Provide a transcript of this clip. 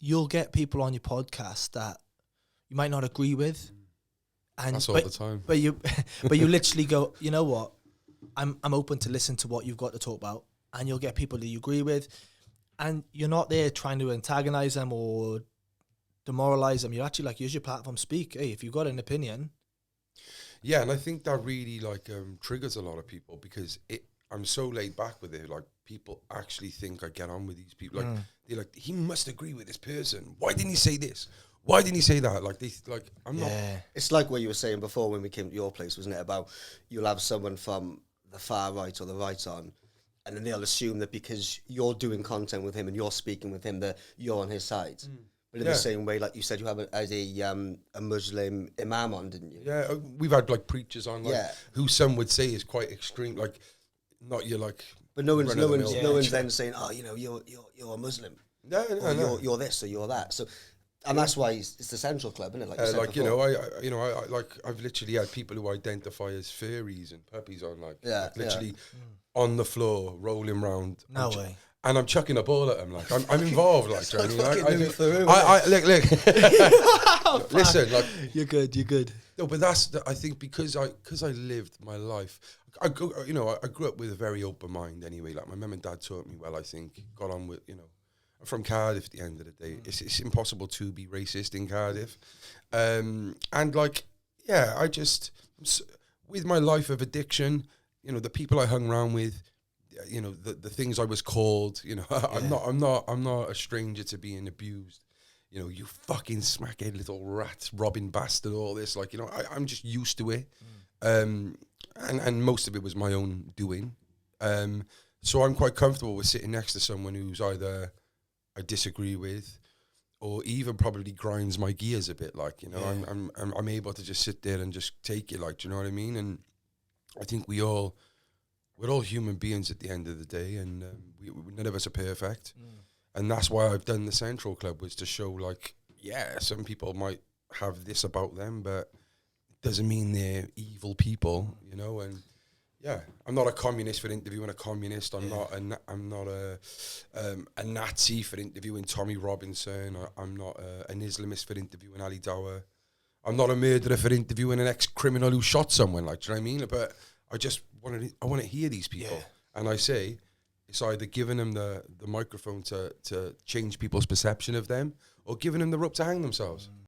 you'll get people on your podcast that you might not agree with, and That's all the time. But you literally go, you know what? I'm open to listen to what you've got to talk about, and you'll get people that you agree with, and you're not there trying to antagonize them or demoralize them. You're actually like, use your platform, speak. Hey, if you've got an opinion. Yeah, and I think that really triggers a lot of people, because I'm so laid back with it. Like, people actually think I get on with these people. Like, they're like, he must agree with this person. Why didn't he say this? Why didn't he say that? Like, I'm not. It's like what you were saying before when we came to your place, wasn't it? About you'll have someone from the far right or the right on, and then they'll assume that because you're doing content with him and you're speaking with him, that you're on his side. But in the same way, like you said, you have a Muslim imam on, didn't you? Yeah, we've had like preachers on, like, who some would say is quite extreme, like not you're like. But no one's then saying, oh, you know, you're a Muslim. No. You're this or you're that. So, and that's why it's the Central Club, isn't it? Like, I've literally had people who identify as furries and puppies on, literally on the floor rolling round. No way. And I'm chucking a ball at them, like I'm involved, like. Look. Listen, like, you're good. No, but I think because I lived my life. I grew up with a very open mind anyway. Like, my mum and dad taught me well. I think got on with, I'm from Cardiff. At the end of the day, it's impossible to be racist in Cardiff, and I just, with my life of addiction, the people I hung around with. The things I was called, I'm not a stranger to being abused. You fucking smackhead little rat, robbing bastard, all this. Like, I'm just used to it. And most of it was my own doing. So I'm quite comfortable with sitting next to someone who's either I disagree with, or even probably grinds my gears a bit. Like, I'm able to just sit there and just take it. Like, do you know what I mean? And I think we're all human beings at the end of the day, and none of us are perfect. And that's why I've done the Central Club, was to show, like, some people might have this about them, but it doesn't mean they're evil people, and I'm not a communist for interviewing a communist. I'm not a Nazi for interviewing Tommy Robinson. I'm not an Islamist for interviewing Ali Dawah. I'm not a murderer for interviewing an ex-criminal who shot someone. Like, do you know what I mean? But I want to hear these people, and I say it's either giving them the microphone to change people's perception of them, or giving them the rope to hang themselves.